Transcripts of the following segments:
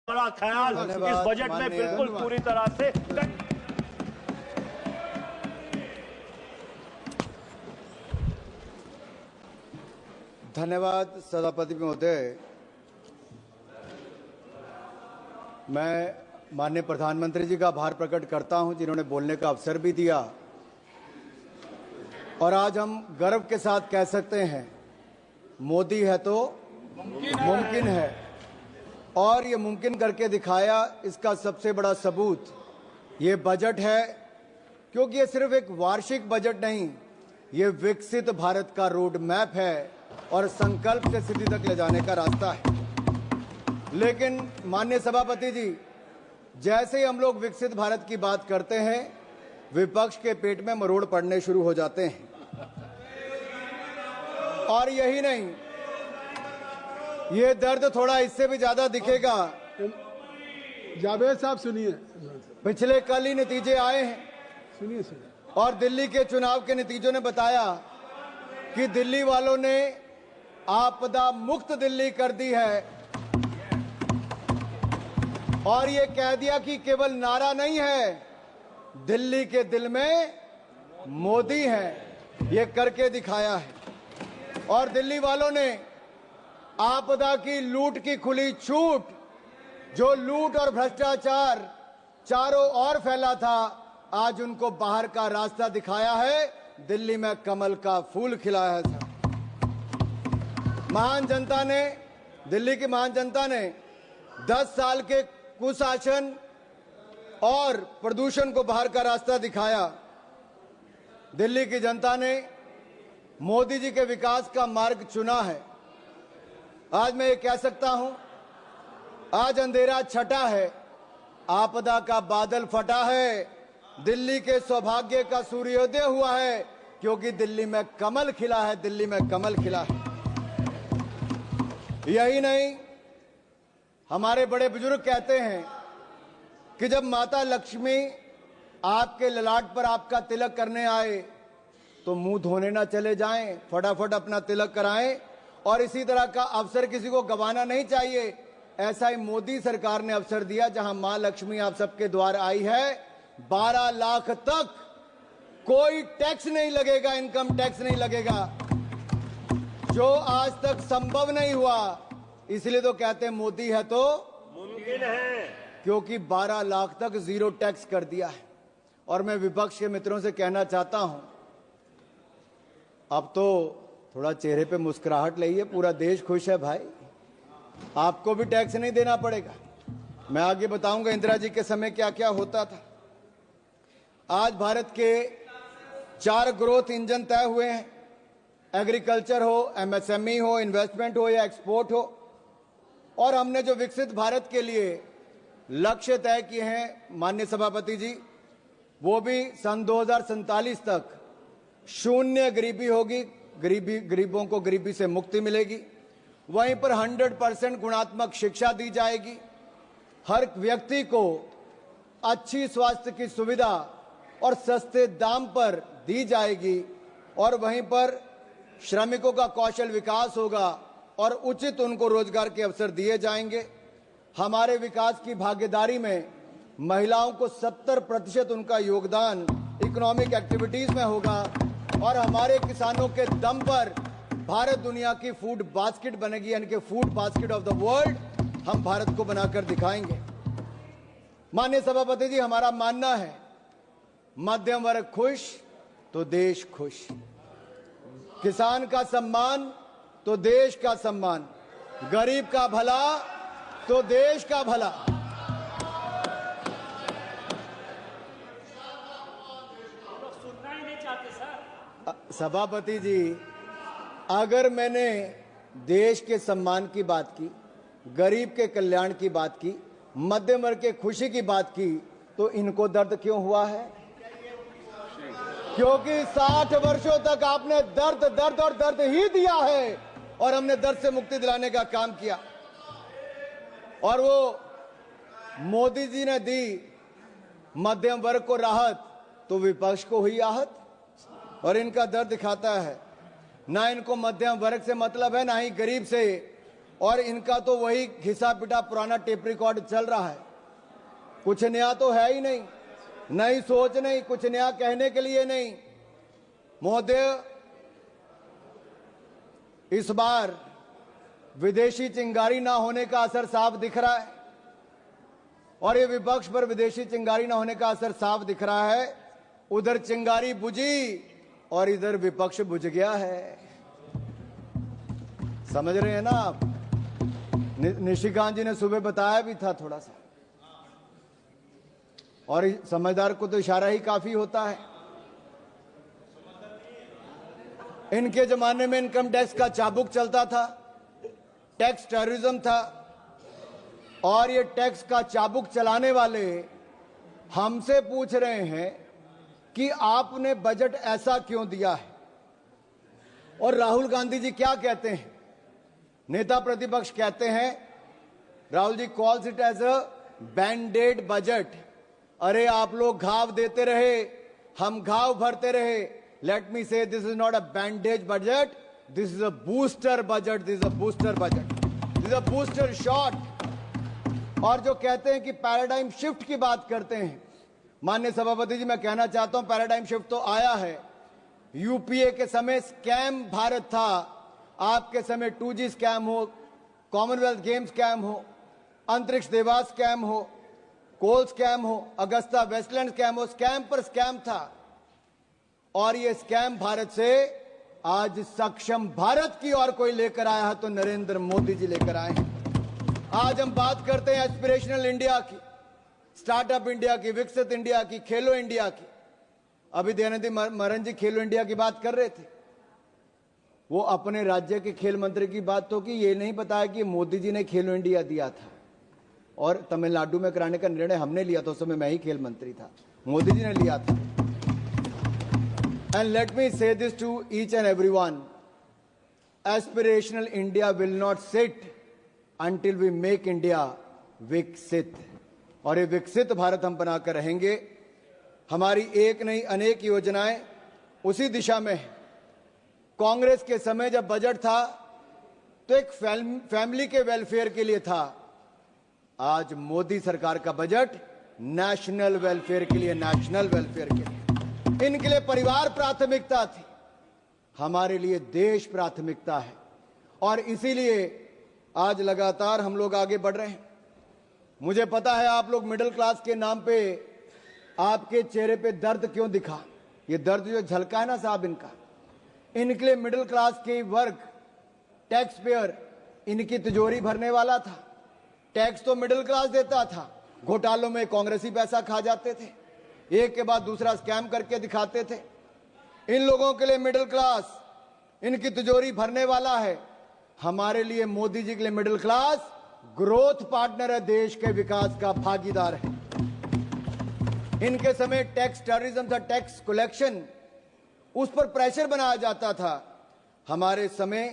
बड़ा ख्याल इस बजट में बिल्कुल पूरी तरह से धन्यवाद सभापति महोदय। मैं माननीय प्रधानमंत्री जी का आभार प्रकट करता हूं जिन्होंने बोलने का अवसर भी दिया और आज हम गर्व के साथ कह सकते हैं मोदी है तो मुमकिन है और ये मुमकिन करके दिखाया। इसका सबसे बड़ा सबूत ये बजट है, क्योंकि ये सिर्फ एक वार्षिक बजट नहीं, ये विकसित भारत का रोड मैप है और संकल्प से सिद्धि तक ले जाने का रास्ता है। लेकिन माननीय सभापति जी, जैसे ही हम लोग विकसित भारत की बात करते हैं, विपक्ष के पेट में मरोड़ पड़ने शुरू हो जाते हैं। और यही नहीं, ये दर्द थोड़ा इससे भी ज्यादा दिखेगा। जावेद साहब सुनिए, पिछले कल ही नतीजे आए हैं सुनिए और दिल्ली के चुनाव के नतीजों ने बताया कि दिल्ली वालों ने आपदा मुक्त दिल्ली कर दी है और ये कह दिया कि केवल नारा नहीं है, दिल्ली के दिल में मोदी है, ये करके दिखाया है। और दिल्ली वालों ने आपदा की लूट की खुली छूट, जो लूट और भ्रष्टाचार चारों ओर फैला था, आज उनको बाहर का रास्ता दिखाया है। दिल्ली में कमल का फूल खिलाया है। महान जनता ने, दिल्ली की महान जनता ने 10 साल के कुशासन और प्रदूषण को बाहर का रास्ता दिखाया। दिल्ली की जनता ने मोदी जी के विकास का मार्ग चुना है। आज मैं ये कह सकता हूं, आज अंधेरा छटा है, आपदा का बादल फटा है, दिल्ली के सौभाग्य का सूर्योदय हुआ है, क्योंकि दिल्ली में कमल खिला है, दिल्ली में कमल खिला है। यही नहीं, हमारे बड़े बुजुर्ग कहते हैं कि जब माता लक्ष्मी आपके ललाट पर आपका तिलक करने आए तो मुंह धोने ना चले जाएं, फटाफट अपना तिलक कराएं। और इसी तरह का अवसर किसी को गंवाना नहीं चाहिए। ऐसा ही मोदी सरकार ने अवसर दिया, जहां मां लक्ष्मी आप सबके द्वार आई है। 12 लाख तक कोई टैक्स नहीं लगेगा, इनकम टैक्स नहीं लगेगा, जो आज तक संभव नहीं हुआ। इसलिए तो कहते हैं मोदी है तो मुमकिन है, क्योंकि 12 लाख तक जीरो टैक्स कर दिया है। और मैं विपक्ष के मित्रों से कहना चाहता हूं, अब तो थोड़ा चेहरे पे मुस्कुराहट लाइए, पूरा देश खुश है भाई, आपको भी टैक्स नहीं देना पड़ेगा। मैं आगे बताऊंगा इंदिरा जी के समय क्या क्या होता था। आज भारत के 4 ग्रोथ इंजन तय हुए हैं, एग्रीकल्चर हो, एमएसएमई हो, इन्वेस्टमेंट हो या एक्सपोर्ट हो। और हमने जो विकसित भारत के लिए लक्ष्य तय किए हैं माननीय सभापति जी, वो भी सन 2047 तक शून्य गरीबी होगी, गरीबों को गरीबी से मुक्ति मिलेगी। वहीं पर 100% गुणात्मक शिक्षा दी जाएगी, हर व्यक्ति को अच्छी स्वास्थ्य की सुविधा और सस्ते दाम पर दी जाएगी। और वहीं पर श्रमिकों का कौशल विकास होगा और उचित उनको रोजगार के अवसर दिए जाएंगे। हमारे विकास की भागीदारी में महिलाओं को 70% उनका योगदान इकोनॉमिक एक्टिविटीज में होगा और हमारे किसानों के दम पर भारत दुनिया की फूड बास्केट बनेगी, यानी कि food basket of the world हम भारत को बनाकर दिखाएंगे। माननीय सभापति जी, हमारा मानना है मध्यम वर्ग खुश तो देश खुश, किसान का सम्मान तो देश का सम्मान, गरीब का भला तो देश का भला। सुनना ही नहीं चाहते सर। सभापति जी, अगर मैंने देश के सम्मान की बात की, गरीब के कल्याण की बात की, मध्यम वर्ग के खुशी की बात की, तो इनको दर्द क्यों हुआ है? क्योंकि 60 वर्षों तक आपने दर्द दर्द और दर्द ही दिया है और हमने दर्द से मुक्ति दिलाने का काम किया। और वो मोदी जी ने दी मध्यम वर्ग को राहत, तो विपक्ष को हुई आहत और इनका दर्द दिखाता है। ना इनको मध्यम वर्ग से मतलब है, ना ही गरीब से। और इनका तो वही घिसा पिटा पुराना टेप रिकॉर्ड चल रहा है। कुछ नया तो है ही नहीं, नई सोच नहीं, कुछ नया कहने के लिए नहीं। महोदय, इस बार विदेशी चिंगारी ना होने का असर साफ दिख रहा है, और ये विपक्ष पर विदेशी चिंगारी ना होने का असर साफ दिख रहा है। उधर चिंगारी बुझी और इधर विपक्ष बुझ गया है। समझ रहे हैं ना आप? निशिकांत जी ने सुबह बताया भी था थोड़ा सा, और समझदार को तो इशारा ही काफी होता है। इनके जमाने में इनकम टैक्स का चाबुक चलता था, टैक्स टेररिज्म था, और ये टैक्स का चाबुक चलाने वाले हमसे पूछ रहे हैं कि आपने बजट ऐसा क्यों दिया है। और राहुल गांधी जी क्या कहते हैं? नेता प्रतिपक्ष कहते हैं, Rahul ji calls it as a bandaid budget. अरे आप लोग घाव देते रहे, हम घाव भरते रहे। Late me say this is not a bandage budget, this is a booster budget, this is a booster budget, this is a booster shot. और जो कहते हैं कि पैराडाइम शिफ्ट की बात करते हैं, माननीय सभापति जी, मैं कहना चाहता हूं पैराडाइम शिफ्ट तो आया है। यूपीए के समय स्कैम भारत था, आपके समय 2G स्कैम हो, कॉमनवेल्थ गेम स्कैम हो, अंतरिक्ष देवास स्कैम हो, कोल स्कैम हो, अगस्ता वेस्टलैंड स्कैम हो, स्कैम पर स्कैम था। और ये स्कैम भारत से आज सक्षम भारत की ओर कोई लेकर आया है तो नरेंद्र मोदी जी लेकर आए हैं। आज हम बात करते हैं एस्पिरेशनल इंडिया की, स्टार्टअप इंडिया की, विकसित इंडिया की, खेलो इंडिया की। अभी दयानिधि मारन जी खेलो इंडिया की बात कर रहे थे, वो अपने राज्य के खेल मंत्री की बात तो की, ये नहीं बताया कि मोदी जी ने खेलो इंडिया दिया था और तमिलनाडु में कराने का निर्णय हमने लिया था। उस समय मैं ही खेल मंत्री था, मोदी जी ने लिया था। And let me say this to each and everyone, aspirational India will not sit until we make India विकसित, और ये विकसित भारत हम बनाकर रहेंगे। हमारी एक नहीं अनेक योजनाएं उसी दिशा में है। कांग्रेस के समय जब बजट था तो एक फैमिली के वेलफेयर के लिए था, आज मोदी सरकार का बजट नेशनल वेलफेयर के लिए, नेशनल वेलफेयर के लिए। इनके लिए परिवार प्राथमिकता थी, हमारे लिए देश प्राथमिकता है, और इसीलिए आज लगातार हम लोग आगे बढ़ रहे हैं। मुझे पता है आप लोग मिडिल क्लास के नाम पे आपके चेहरे पे दर्द क्यों दिखा। ये दर्द जो झलका है ना साहब इनका, इनके लिए मिडिल क्लास के वर्ग, टैक्स पेयर, इनकी तिजोरी भरने वाला था। टैक्स तो मिडिल क्लास देता था, घोटालों में कांग्रेसी पैसा खा जाते थे, एक के बाद दूसरा स्कैम करके दिखाते थे। इन लोगों के लिए मिडिल क्लास इनकी तिजोरी भरने वाला है। हमारे लिए मोदी जी के लिए मिडिल क्लास ग्रोथ पार्टनर है, देश के विकास का भागीदार है। इनके समय टैक्स टेररिज्म था, टैक्स कलेक्शन, उस पर प्रेशर बनाया जाता था। हमारे समय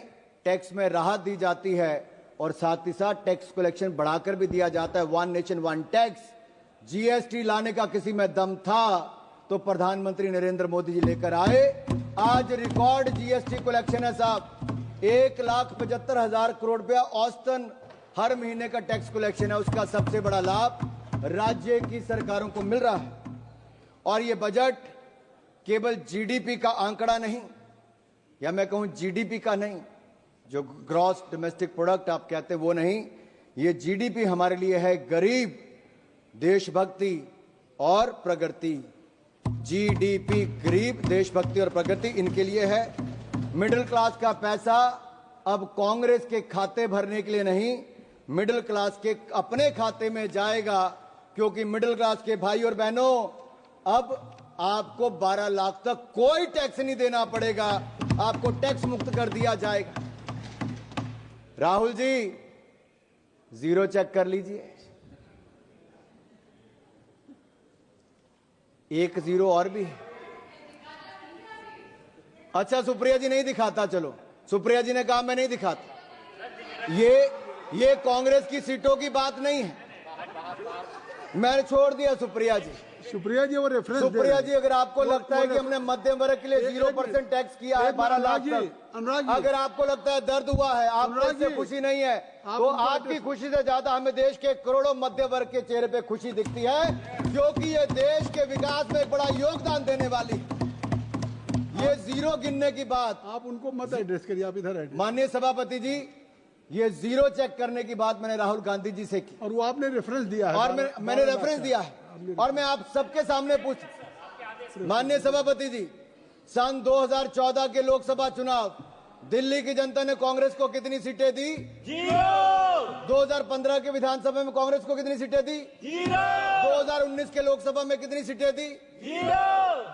टैक्स में राहत दी जाती है और साथ ही साथ टैक्स कलेक्शन बढ़ाकर भी दिया जाता है। One nation one tax, GST लाने का किसी में दम था तो प्रधानमंत्री नरेंद्र मोदी जी लेकर आए। आज रिकॉर्ड जीएसटी कलेक्शन है साहब, 1,75,000 करोड़ रुपया औसतन हर महीने का टैक्स कलेक्शन है। उसका सबसे बड़ा लाभ राज्य की सरकारों को मिल रहा है। और ये बजट केवल जीडीपी का आंकड़ा नहीं, या मैं कहूं जीडीपी का नहीं, जो ग्रॉस डोमेस्टिक प्रोडक्ट आप कहते हैं वो नहीं, ये जीडीपी हमारे लिए है गरीब, देशभक्ति और प्रगति। जीडीपी गरीब, देशभक्ति और प्रगति इनके लिए है। मिडिल क्लास का पैसा अब कांग्रेस के खाते भरने के लिए नहीं, मिडिल क्लास के अपने खाते में जाएगा, क्योंकि मिडिल क्लास के भाई और बहनों अब आपको 12 लाख तक कोई टैक्स नहीं देना पड़ेगा, आपको टैक्स मुक्त कर दिया जाएगा। राहुल जी जीरो चेक कर लीजिए, 1 जीरो और भी। अच्छा सुप्रिया जी नहीं दिखाता, चलो सुप्रिया जी ने कहा मैं नहीं दिखाता। ये कांग्रेस की सीटों की बात नहीं है, मैंने छोड़ दिया सुप्रिया जी। सुप्रिया जी वो रेफरेंस सुप्रिया जी, अगर आपको लगता है कि हमने मध्यम वर्ग के लिए 0% टैक्स किया है 12 लाख तक, अगर आपको लगता है दर्द हुआ है, आपको इससे खुशी नहीं है, तो आपकी खुशी से ज्यादा हमें देश के करोड़ों मध्य वर्ग के चेहरे पे खुशी दिखती है, क्योंकि ये देश के विकास में एक बड़ा योगदान देने वाली। ये जीरो गिनने की बात आप उनको मत एड्रेस करिए, आप इधर एड्रेस। माननीय सभापति जी, ये जीरो चेक करने की बात मैंने राहुल गांधी जी से की और वो आपने रेफरेंस दिया है, और मैंने रेफरेंस दिया है, और मैं आप सबके सामने पूछ, माननीय सभापति जी, सन 2014 के लोकसभा चुनाव दिल्ली की जनता ने कांग्रेस को कितनी सीटें दी? 2015 के विधानसभा में कांग्रेस को कितनी सीटें दी? 2019 के लोकसभा में कितनी सीटें दी?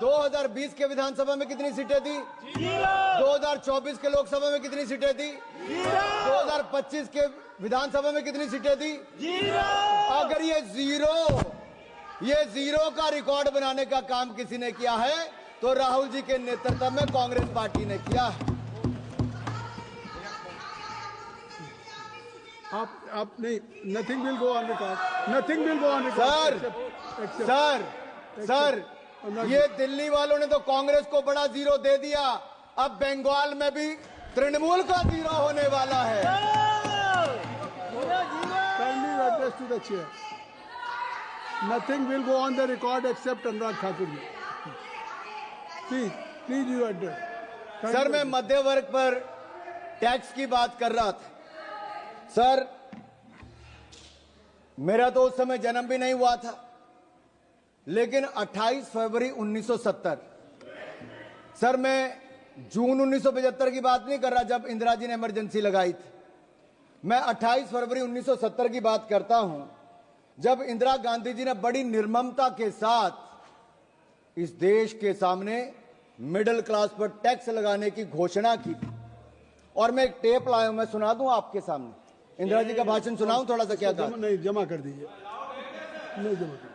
2020 के विधानसभा में कितनी सीटें दी? 2024 के लोकसभा में कितनी सीटें दी? 2025 के विधानसभा में कितनी सीटें दी? अगर ये जीरो का रिकॉर्ड बनाने का काम किसी ने किया है तो राहुल जी के नेतृत्व में कांग्रेस पार्टी ने किया है। आप नहीं, nothing will go on record, nothing will go on record. Sir, ये दिल्ली वालों ने तो कांग्रेस को बड़ा जीरो दे दिया, अब बंगाल में भी तृणमूल का जीरो होने वाला है। Kindly address to the chair. Nothing will go on the record except Anurag Thakur ji. Please you address. Sir, मैं मध्य वर्ग पर टैक्स की बात कर रहा था। सर, मेरा तो उस समय जन्म भी नहीं हुआ था, लेकिन 28 फरवरी 1970, सर मैं जून 1975 की बात नहीं कर रहा जब इंदिरा जी ने इमरजेंसी लगाई थी, मैं 28 फरवरी 1970 की बात करता हूं जब इंदिरा गांधी जी ने बड़ी निर्ममता के साथ इस देश के सामने मिडिल क्लास पर टैक्स लगाने की घोषणा की थी। और मैं एक टेप लाया हूं, मैं सुना दूं आपके सामने, इंदिरा जी का भाषण सुनाऊं थोड़ा सा? क्या था? नहीं, जमा कर दीजिए, नहीं जमा कर,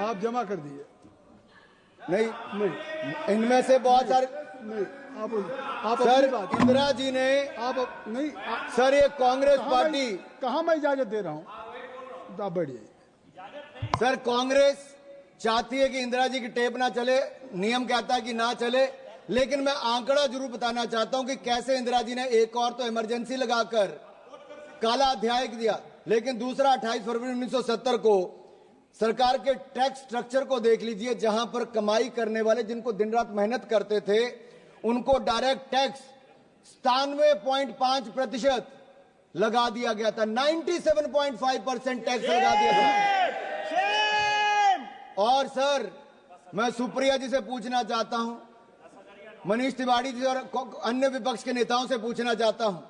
आप जमा कर दीजिए। नहीं, इनमें से बहुत सारे नहीं, आप सर, इंदिरा जी ने नहीं सर, ये कांग्रेस पार्टी, कहां मैं इजाजत दे रहा हूं, आप बैठिए। सर, कांग्रेस चाहती है कि इंदिरा जी की टेप ना चले, नियम कहता है कि ना चले, लेकिन मैं आंकड़ा जरूर बताना चाहता हूं कि कैसे इंदिरा जी ने एक और तो इमरजेंसी लगाकर काला अध्याय दिया, लेकिन दूसरा 28 फरवरी 1970 को सरकार के टैक्स स्ट्रक्चर को देख लीजिए, जहां पर कमाई करने वाले जिनको दिन रात मेहनत करते थे उनको डायरेक्ट टैक्स 97.5% लगा दिया गया था, 97.5% टैक्स लगा दिया था। और सर, मैं सुप्रिया जी से पूछना चाहता हूं, मनीष तिवारी जी और अन्य विपक्ष के नेताओं से पूछना चाहता हूं,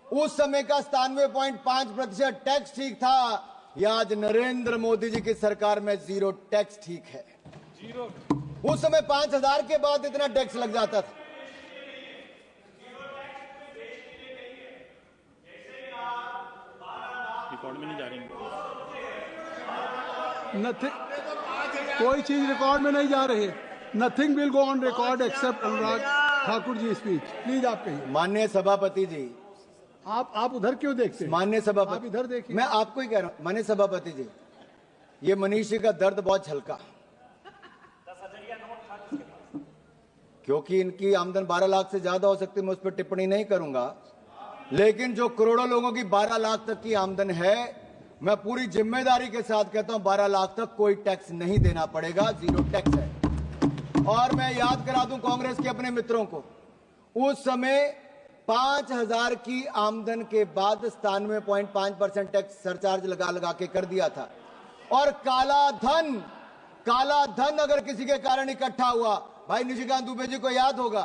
उस समय का 97.5% टैक्स ठीक था या आज नरेंद्र मोदी जी की सरकार में जीरो टैक्स ठीक है? उस समय 5,000 के बाद इतना टैक्स लग जाता था। रिकॉर्ड में नहीं जा रही, कोई चीज रिकॉर्ड में नहीं जा रही। Nothing will go on record except Anurag Thakur ji speech. Please आप कहिए। माननीय सभापति जी, आप उधर क्यों देखते हैं? माननीय सभापति, आप इधर देखिए। मैं आपको ही कह रहा हूं माननीय सभापति जी, ये मनीष जी का दर्द बहुत हल्का, क्योंकि इनकी आमदन 12 लाख से ज्यादा हो सकती है, मैं उस पर टिप्पणी नहीं करूंगा, लेकिन जो करोड़ों लोगों की 12 लाख तक की आमदन है, मैं पूरी जिम्मेदारी के साथ कहता हूं 12 लाख तक कोई टैक्स नहीं देना पड़ेगा, जीरो टैक्स है। और मैं याद करा दूं कांग्रेस के अपने मित्रों को, उस समय 5,000 की आमदन के बाद 97.5% टैक्स सरचार्ज लगा के कर दिया था। और काला धन अगर किसी के कारण इकट्ठा हुआ, भाई निशिकांत दुबे जी को याद होगा,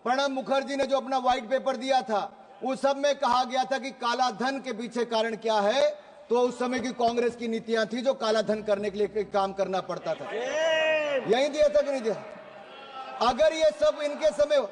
प्रणब मुखर्जी ने जो अपना व्हाइट पेपर दिया था, उस सब में कहा गया था कि काला धन के पीछे कारण क्या है, तो उस समय की कांग्रेस की नीतियां थी जो काला धन करने के लिए काम करना पड़ता था। यही दिया था कि नहीं दिया? अगर ये सब इनके समय,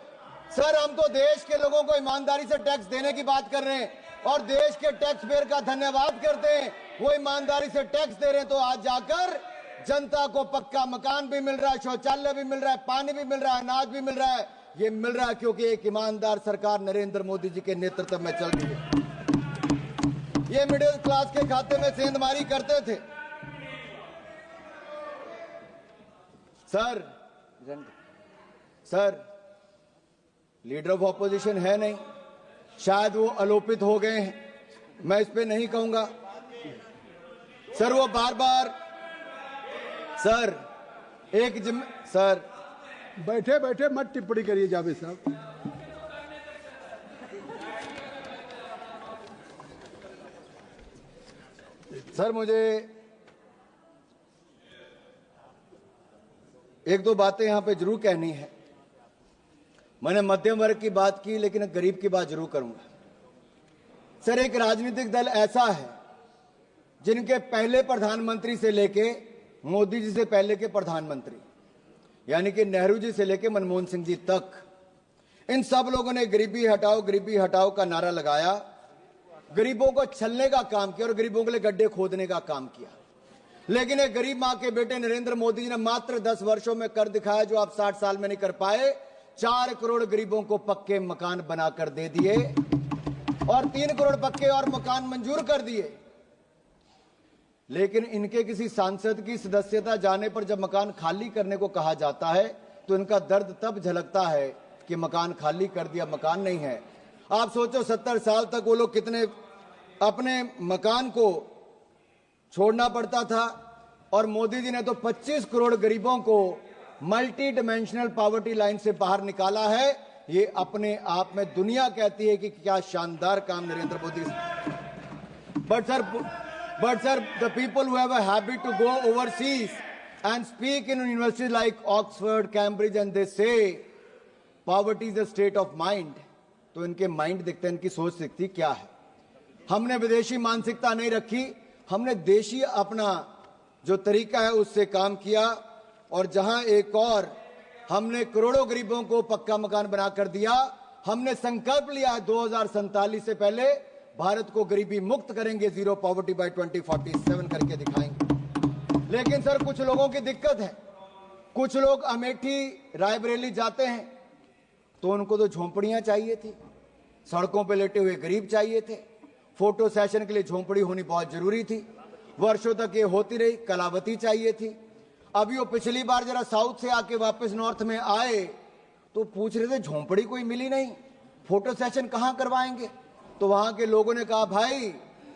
सर हम तो देश के लोगों को ईमानदारी से टैक्स देने की बात कर रहे हैं और देश के टैक्स पेयर का धन्यवाद करते हैं, वो ईमानदारी से टैक्स दे रहे हैं, तो आज जाकर जनता को पक्का मकान भी मिल रहा है, शौचालय भी मिल रहा है, पानी भी मिल रहा है, अनाज भी मिल रहा है। ये मिल रहा है क्योंकि एक ईमानदार सरकार नरेंद्र मोदी जी के नेतृत्व में चल रही है। ये मिडिल क्लास के खाते में सेंधमारी करते थे। सर लीडर ऑफ ऑपोजिशन है नहीं, शायद वो आलोपित हो गए हैं, मैं इस पे नहीं कहूंगा। सर वो बार बार सर बैठे बैठे मत टिप्पणी करिए जावेद साहब। सर मुझे एक दो बातें यहां पे जरूर कहनी है। मैंने मध्यम वर्ग की बात की, लेकिन गरीब की बात जरूर करूंगा। सर एक राजनीतिक दल ऐसा है जिनके पहले प्रधानमंत्री से लेके मोदी जी से पहले के प्रधानमंत्री, यानी कि नेहरू जी से लेके मनमोहन सिंह जी तक, इन सब लोगों ने गरीबी हटाओ का नारा लगाया, गरीबों को छलने का काम किया और गरीबों के लिए गड्ढे खोदने का काम किया। लेकिन एक गरीब मां के बेटे नरेंद्र मोदी जी ने मात्र 10 वर्षों में कर दिखाया जो आप 60 साल में नहीं कर पाए। 4 करोड़ गरीबों को पक्के मकान बनाकर दे दिए और 3 करोड़ पक्के और मकान मंजूर कर दिए। लेकिन इनके किसी सांसद की सदस्यता जाने पर जब मकान खाली करने को कहा जाता है तो इनका दर्द तब झलकता है कि मकान खाली कर दिया, मकान नहीं है। आप सोचो 70 साल तक वो लोग कितने अपने मकान को छोड़ना पड़ता था, और मोदी जी ने तो 25 करोड़ गरीबों को मल्टी डिमेंशनल पॉवर्टी लाइन से बाहर निकाला है। ये अपने आप में दुनिया कहती है कि क्या शानदार काम Narendra Modi. But sir, the people who have a habit to go overseas and speak in universities like Oxford, Cambridge, and they say poverty is a state of mind, तो इनके माइंड दिखते हैं, इनकी सोच दिखती क्या है। हमने विदेशी मानसिकता नहीं रखी, हमने देशी अपना जो तरीका है उससे काम किया, और जहां एक और हमने करोड़ों गरीबों को पक्का मकान बनाकर दिया। हमने संकल्प लिया है 2047 से पहले भारत को गरीबी मुक्त करेंगे, जीरो पॉवर्टी बाय 2047 करके दिखाएंगे। लेकिन सर कुछ लोगों की दिक्कत है, कुछ लोग अमेठी रायबरेली जाते हैं तो उनको तो झोंपड़ियां चाहिए थी, सड़कों पे लेटे हुए गरीब चाहिए थे, फोटो सेशन के लिए झोंपड़ी होनी बहुत जरूरी थी, वर्षों तक ये होती रही, कलावती चाहिए थी। अभी वो पिछली बार जरा साउथ से आके वापस नॉर्थ में आए तो पूछ रहे थे झोंपड़ी कोई मिली नहीं, फोटो सेशन कहां करवाएंगे। तो वहां के लोगों ने कहा भाई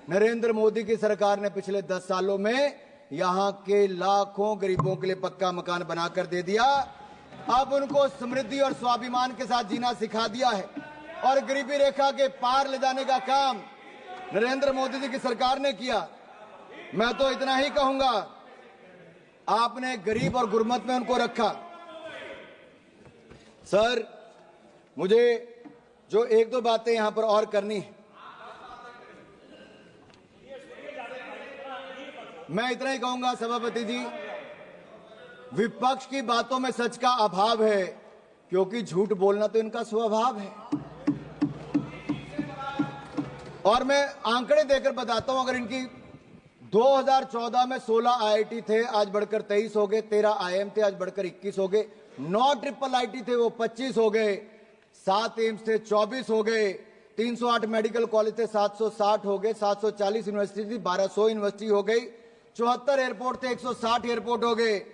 नरेंद्र मोदी की सरकार ने पिछले 10 सालों में यहां के लाखों गरीबों के लिए पक्का मकान बनाकर दे दिया। अब उनको समृद्धि और स्वाभिमान के साथ जीना सिखा दिया है, और गरीबी रेखा के पार ले जाने का काम नरेंद्र मोदी जी की सरकार ने किया। मैं तो इतना ही कहूंगा, आपने गरीब और गुरमत में उनको रखा। सर मुझे जो एक दो बातें यहां पर और करनी है, मैं इतना ही कहूंगा सभापति जी, विपक्ष की बातों में सच का अभाव है, क्योंकि झूठ बोलना तो इनका स्वभाव है। और मैं आंकड़े देकर बताता हूं, अगर इनकी 2014 में 16 IIT थे, आज बढ़कर 23 हो गए, 13 IIM थे, आज बढ़कर 21 हो गए, 9 IIIT थे, वो 25 हो गए, 7 एम्स थे, 24 हो गए, 308 मेडिकल कॉलेज थे, 760 हो गए, 740 यूनिवर्सिटी थी, 1200 यूनिवर्सिटी हो गई, 74 एयरपोर्ट थे, 160 एयरपोर्ट हो गए,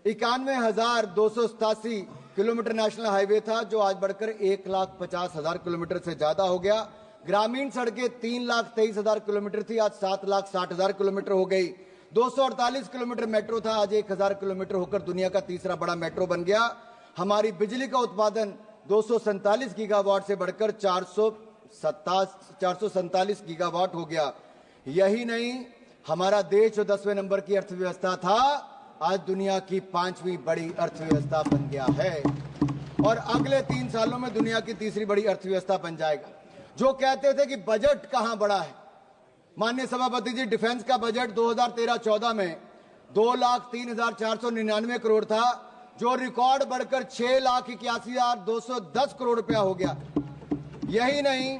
91,287 किलोमीटर नेशनल हाईवे था, जो आज बढ़कर 1,50,000 किलोमीटर से ज्यादा हो गया। ग्रामीण सड़कें 3,23,000 किलोमीटर थी, आज 7,60,000 किलोमीटर हो गई। 248 किलोमीटर मेट्रो था, आज 1,000 किलोमीटर होकर दुनिया का तीसरा बड़ा मेट्रो बन गया। हमारी बिजली का उत्पादन 247 गीगावाट से बढ़कर 447 गीगावाट हो गया। यही नहीं, हमारा देश जो 10वें नंबर की अर्थव्यवस्था था, आज दुनिया की 5वीं बड़ी अर्थव्यवस्था बन गया है, और अगले 3 सालों में दुनिया की तीसरी बड़ी अर्थव्यवस्था बन जाएगा। जो कहते थे कि बजट कहां बढ़ा है, माननीय सभापति जी, डिफेंस का बजट 2013-14 में 2,03,499 करोड़ था, जो रिकॉर्ड बढ़कर 6,81,210 करोड़ रुपया हो गया। यही नहीं,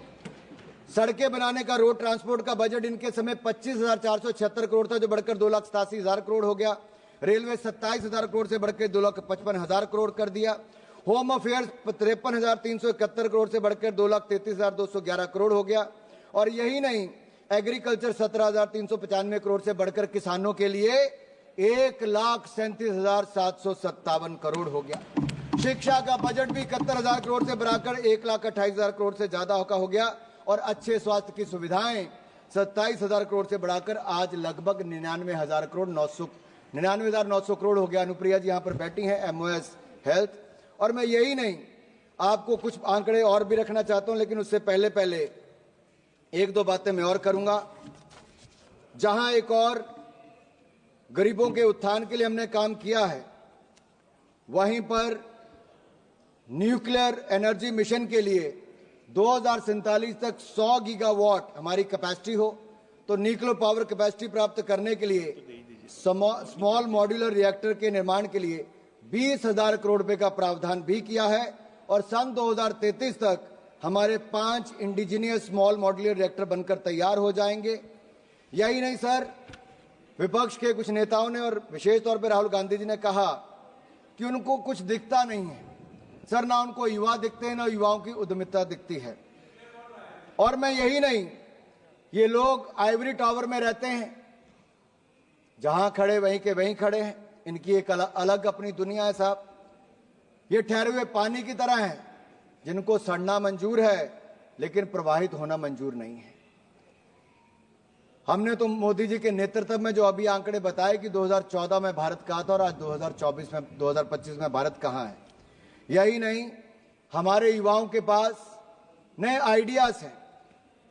सड़कें बनाने का, रोड ट्रांसपोर्ट का बजट इनके समय 25,476 करोड़ था, जो बढ़कर 2,87,000 करोड़ हो गया। रेलवे 27,000 करोड़ से बढ़कर 2,55,000 करोड़ कर दिया। होम अफेयर्स 53,371 करोड़ से बढ़कर 2,33,211 करोड़ हो गया। और यही नहीं, एग्रीकल्चर 17,395 करोड़ से बढ़कर किसानों के लिए 1,37,757 करोड़ हो गया। शिक्षा का बजट भी 71,000 करोड़ से बढ़ाकर 1,28,000 करोड़ से ज्यादा का हो गया और अच्छे स्वास्थ्य की सुविधाएं 27,000 करोड़ से बढ़ाकर आज लगभग 99,900 करोड़ हो गया। अनुप्रिया जी यहां पर बैठी हैं, MOS हेल्थ। और मैं यही नहीं, आपको कुछ आंकड़े और भी रखना चाहता हूं, लेकिन उससे पहले एक दो बातें मैं और करूंगा। जहां एक और गरीबों के उत्थान के लिए हमने काम किया है, वहीं पर न्यूक्लियर एनर्जी मिशन के लिए 2047 तक 100 गीगावाट हमारी कैपेसिटी हो, तो न्यूक्लियर पावर कैपेसिटी प्राप्त करने के लिए स्मॉल मॉड्यूलर रिएक्टर के निर्माण के लिए 20,000 करोड़ रुपए का प्रावधान भी किया है और सन 2033 तक हमारे 5 इंडिजिनियस स्मॉल मॉड्यूलर रिएक्टर बनकर तैयार हो जाएंगे। यही नहीं सर, विपक्ष के कुछ नेताओं ने और विशेष तौर पर राहुल गांधी जी ने कहा कि उनको कुछ दिखता नहीं है। सर, ना उनको युवा दिखते हैं, ना युवाओं की उद्यमिता दिखती है। और मैं यही नहीं, ये लोग आइवरी टावर में रहते हैं, जहां खड़े वहीं के वहीं खड़े हैं। इनकी एक अलग अपनी दुनिया है साहब। ये ठहरे हुए पानी की तरह हैं, जिनको सड़ना मंजूर है लेकिन प्रवाहित होना मंजूर नहीं है। हमने तो मोदी जी के नेतृत्व में जो अभी आंकड़े बताए कि 2014 में भारत कहाँ था और आज 2025 में भारत कहाँ है। यही नहीं, हमारे युवाओं के पास नए आइडियाज हैं,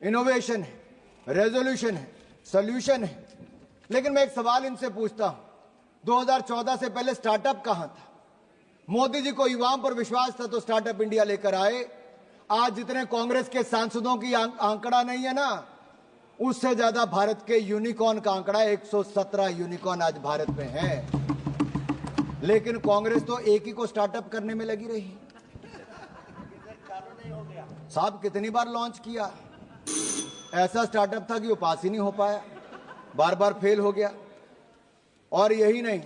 इनोवेशन है, रेजोल्यूशन है, सॉल्यूशन है। लेकिन मैं एक सवाल इनसे पूछता हूं, 2014 से पहले स्टार्टअप कहां था? मोदी जी को युवाओं पर विश्वास था तो स्टार्टअप इंडिया लेकर आए। आज जितने कांग्रेस के सांसदों की आंकड़ा नहीं है ना, उससे ज्यादा भारत के यूनिकॉर्न का आंकड़ा 117 यूनिकॉर्न आज भारत में है। लेकिन कांग्रेस तो एक ही को स्टार्टअप करने में लगी रही। साहब कितनी बार लॉन्च किया, ऐसा स्टार्टअप था कि वो पास ही नहीं हो पाया, बार बार फेल हो गया। और यही नहीं,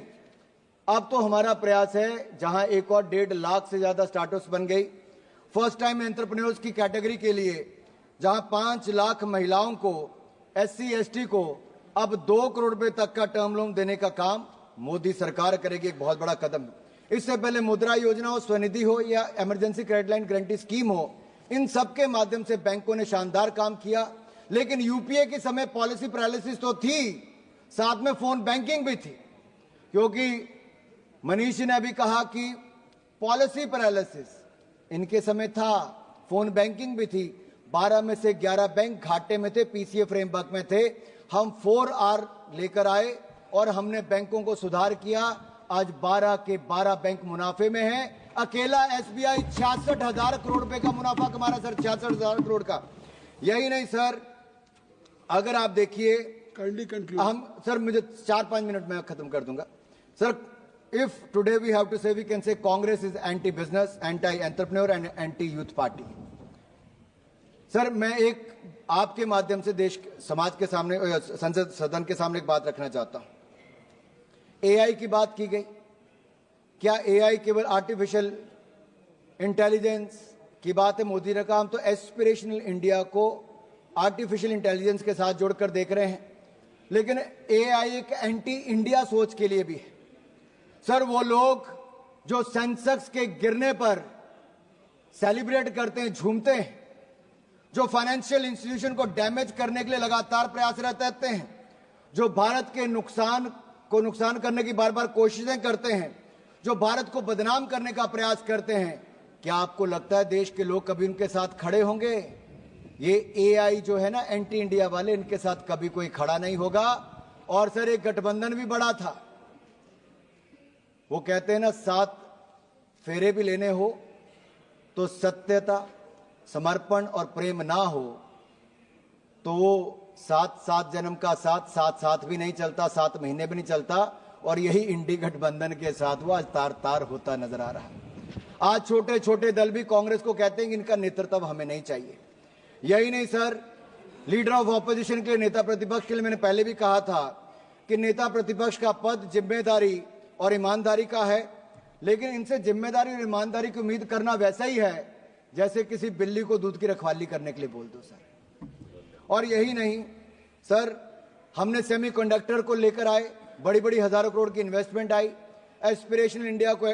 अब तो हमारा प्रयास है, जहां एक और 1.5 लाख से ज्यादा स्टार्टअप्स बन गई। फर्स्ट टाइम एंटरप्रेन्योर्स की कैटेगरी के लिए जहां 5 लाख महिलाओं को, SC ST को अब 2 करोड़ रुपए तक का टर्म लोन देने का काम मोदी सरकार करेगी। एक बहुत बड़ा कदम। इससे पहले मुद्रा योजना हो, स्वनिधि हो या emergency credit line guarantee scheme हो, इन सबके माध्यम से बैंकों ने शानदार काम किया। लेकिन यूपीए के समय पॉलिसी पैरालिसिस तो थी, साथ में फोन बैंकिंग भी थी, क्योंकि मनीष जी ने अभी कहा कि पॉलिसी पैरालिसिस इनके समय था, फोन बैंकिंग भी थी। 12 में से 11 बैंक घाटे में थे, PCA फ्रेमवर्क में थे। हम 4R लेकर आए और हमने बैंकों को सुधार किया। आज 12 के 12 बैंक मुनाफे में हैं। अकेला SBI 66,000 करोड़ रुपए का मुनाफा कमा रहा सर, 66,000 करोड़ का। यही नहीं सर, अगर आप देखिए, हम सर, मुझे 4-5 मिनट में खत्म कर दूंगा sir. If today we have to say, we can say Congress is anti business, anti entrepreneur and anti youth party. Sir, मैं एक आपके माध्यम से देश समाज के सामने, संसद सदन के सामने एक बात रखना चाहता हूं। AI की बात की गई, क्या AI केवल आर्टिफिशियल इंटेलिजेंस की बात है? मोदी ने कहा हम तो एस्पिरेशनल इंडिया को आर्टिफिशियल इंटेलिजेंस के साथ जोड़कर देख रहे हैं। लेकिन AI एक एंटी इंडिया सोच के लिए भी है सर। वो लोग जो सेंसेक्स के गिरने पर सेलिब्रेट करते हैं, झूमते हैं, जो फाइनेंशियल इंस्टीट्यूशन को डैमेज करने के लिए लगातार प्रयासरत रहते हैं, जो भारत के नुकसान करने की बार बार कोशिशें करते हैं, जो भारत को बदनाम करने का प्रयास करते हैं, क्या आपको लगता है देश के लोग कभी उनके साथ खड़े होंगे? ये AI जो है ना, एंटी इंडिया वाले, इनके साथ कभी कोई खड़ा नहीं होगा। और सर, एक गठबंधन भी बड़ा था। वो कहते हैं ना, 7 फेरे भी लेने हो तो सत्यता, समर्पण और प्रेम ना हो तो वो 7 जन्म का साथ भी नहीं चलता, 7 महीने भी नहीं चलता। और यही इंडी गठबंधन के साथ वो आज तार होता नजर आ रहा है। आज छोटे छोटे दल भी कांग्रेस को कहते हैं कि इनका नेतृत्व हमें नहीं चाहिए। यही नहीं सर, लीडर ऑफ ऑपोजिशन के लिए, नेता प्रतिपक्ष के लिए मैंने पहले भी कहा था कि नेता प्रतिपक्ष का पद जिम्मेदारी और ईमानदारी का है। लेकिन इनसे जिम्मेदारी और ईमानदारी की उम्मीद करना वैसा ही है जैसे किसी बिल्ली को दूध की रखवाली करने के लिए बोल दो सर। और यही नहीं, सर हमने सेमीकंडक्टर को लेकर आए, बड़ी बड़ी हजारों करोड़ की इन्वेस्टमेंट आई, एस्पिरेशनल इंडिया को,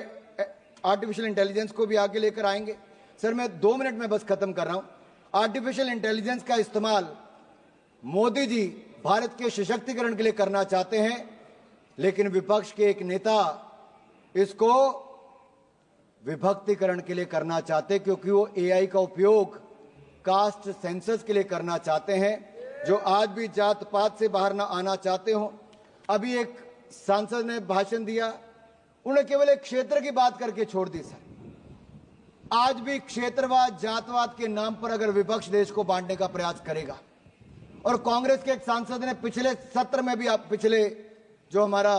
आर्टिफिशियल इंटेलिजेंस को भी आगे लेकर आएंगे। सर मैं 2 मिनट में बस खत्म कर रहा हूं। आर्टिफिशियल इंटेलिजेंस का इस्तेमाल मोदी जी भारत के सशक्तिकरण के लिए करना चाहते हैं, लेकिन विपक्ष के एक नेता इसको विभक्तिकरण के लिए करना चाहते, क्योंकि वो एआई का उपयोग कास्ट सेंसस के लिए करना चाहते हैं, जो आज भी जात पात से बाहर ना आना चाहते हो। अभी एक सांसद ने भाषण दिया, उन्होंने केवल एक क्षेत्र की बात करके छोड़ दी। सर आज भी क्षेत्रवाद जातवाद के नाम पर अगर विपक्ष देश को बांटने का प्रयास करेगा, और कांग्रेस के एक सांसद ने पिछले सत्र में भी, पिछले जो हमारा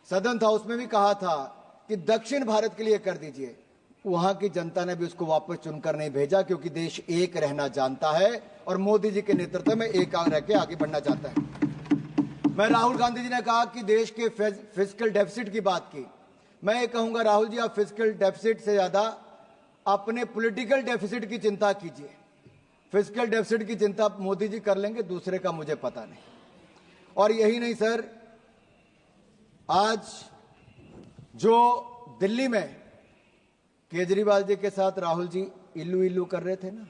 सदन था उसमें भी कहा था कि दक्षिण भारत के लिए कर दीजिए, वहां की जनता ने भी उसको वापस चुनकर नहीं भेजा, क्योंकि देश एक रहना जानता है और मोदी जी के नेतृत्व में एक रह के आगे बढ़ना चाहता है। मैं राहुल गांधी जी ने कहा कि देश के फिस्कल डेफिसिट की बात की, मैं ये कहूंगा राहुल जी आप फिस्कल डेफिसिट से ज्यादा अपने पॉलिटिकल डेफिसिट की चिंता कीजिए। फिस्कल डेफिसिट की चिंता मोदी जी कर लेंगे, दूसरे का मुझे पता नहीं। और यही नहीं सर, आज जो दिल्ली में केजरीवाल जी के साथ राहुल जी इल्लू इल्लू कर रहे थे ना,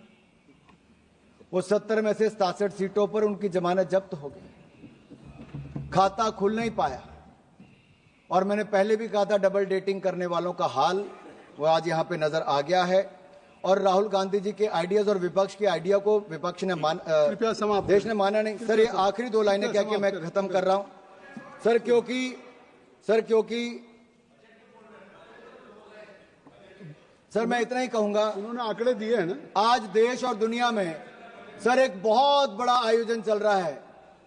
वो 70 में से 67 सीटों पर उनकी जमानत जब्त हो गई, खाता खुल नहीं पाया। और मैंने पहले भी कहा था डबल डेटिंग करने वालों का हाल वो आज यहां पे नजर आ गया है। और राहुल गांधी जी के आइडियाज और विपक्ष के आइडिया को विपक्ष ने कृपया समाप्त, देश ने माना नहीं। सर ये आखिरी 2 लाइनें कह के मैं खत्म कर रहा हूं। सर क्योंकि सर मैं इतना ही कहूंगा, उन्होंने आंकड़े दिए हैं ना, आज देश और दुनिया में सर एक बहुत बड़ा आयोजन चल रहा है,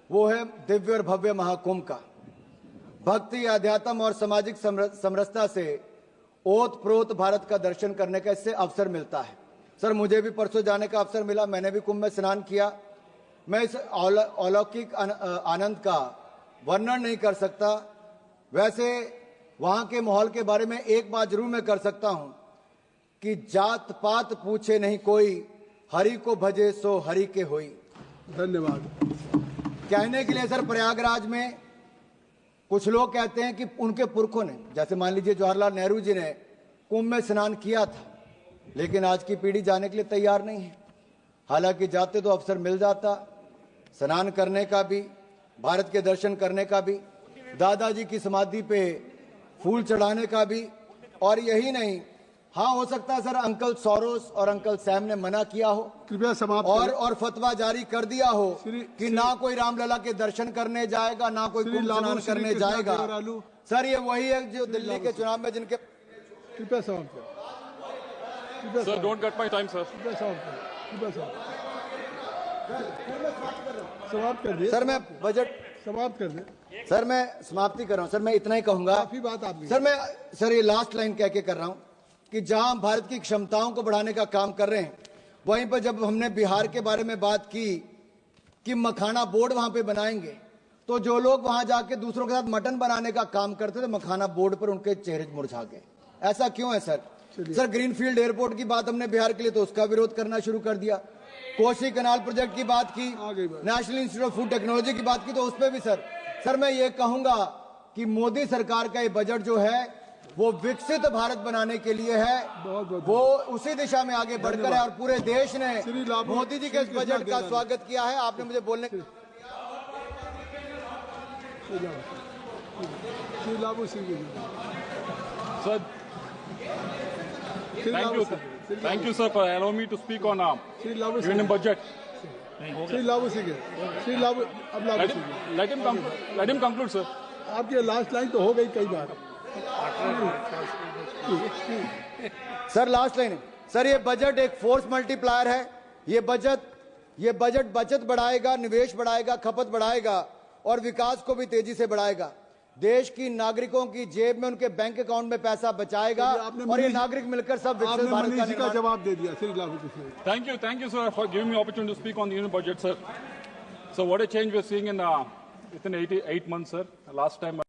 वो है दिव्य और भव्य महाकुंभ का। भक्ति, अध्यात्म और सामाजिक समरसता से ओत प्रोत भारत का दर्शन करने का इससे अवसर मिलता है। सर मुझे भी परसों जाने का अवसर मिला, मैंने भी कुंभ में स्नान किया। मैं इस अलौकिक आनंद का वर्णन नहीं कर सकता। वैसे वहां के माहौल के बारे में एक बात जरूर मैं कर सकता हूं कि जात पात पूछे नहीं कोई, हरि को भजे सो हरि के होई। धन्यवाद। कहने के लिए सर प्रयागराज में कुछ लोग कहते हैं कि उनके पुरखों ने, जैसे मान लीजिए जवाहरलाल नेहरू जी ने कुंभ में स्नान किया था, लेकिन आज की पीढ़ी जाने के लिए तैयार नहीं है। हालांकि जाते तो अवसर मिल जाता स्नान करने का भी, भारत के दर्शन करने का भी, दादाजी की समाधि पे फूल चढ़ाने का भी। और यही नहीं, हाँ हो सकता है सर अंकल सोरोस और अंकल सैम ने मना किया हो, कृपया समाप्त और फतवा जारी कर दिया हो कि ना कोई रामलला के दर्शन करने जाएगा, ना कोई कुंभ स्नान करने जाएगा। सर ये वही है जो दिल्ली के चुनाव में जिनके, कृपया समाप्त। Sir don't cut my time sir. समाप्त कर दिए सर मैं बजट समाप्त कर दे। सर मैं समाप्ति कर रहा हूं। सर मैं इतना ही कहूंगा, काफी बात आपने, सर ये लास्ट लाइन कह के कर रहा हूं कि जहां हम भारत की क्षमताओं को बढ़ाने का काम कर रहे हैं, वहीं पर जब हमने बिहार के बारे में बात की कि मखाना बोर्ड वहां पे बनाएंगे, तो जो लोग वहां जाके दूसरों के साथ मटन बनाने का काम करते थे, मखाना बोर्ड पर उनके चेहरे मुरझा गए। ऐसा क्यों है सर? सर ग्रीनफील्ड एयरपोर्ट की बात हमने बिहार के लिए तो उसका विरोध करना शुरू कर दिया। कोसी कनाल प्रोजेक्ट की बात की, national institute of food technology की बात की, तो उस पर भी सर मैं ये कहूंगा कि मोदी सरकार का ये बजट जो है वो विकसित भारत बनाने के लिए है, वो उसी दिशा में आगे बढ़कर है। और पूरे देश ने मोदी जी के इस बजट का स्वागत किया है। आपने मुझे बोलने sir thank you sir for allowing me to speak on union budget. Let him conclude sir. आपकी लास्ट लाइन तो हो गई कई बार। सर लास्ट लाइन, सर ये बजट एक फोर्स मल्टीप्लायर है। ये बजट बचत बढ़ाएगा, निवेश बढ़ाएगा, खपत बढ़ाएगा और विकास को भी तेजी से बढ़ाएगा। देश की नागरिकों की जेब में, उनके बैंक अकाउंट में पैसा बचाएगा और ये नागरिक मिलकर सब विकसित भारत का जवाब दे दिया। Thank you sir for giving me opportunity to speak on the union budget sir. So what a change we are seeing in within 8 months sir. Last time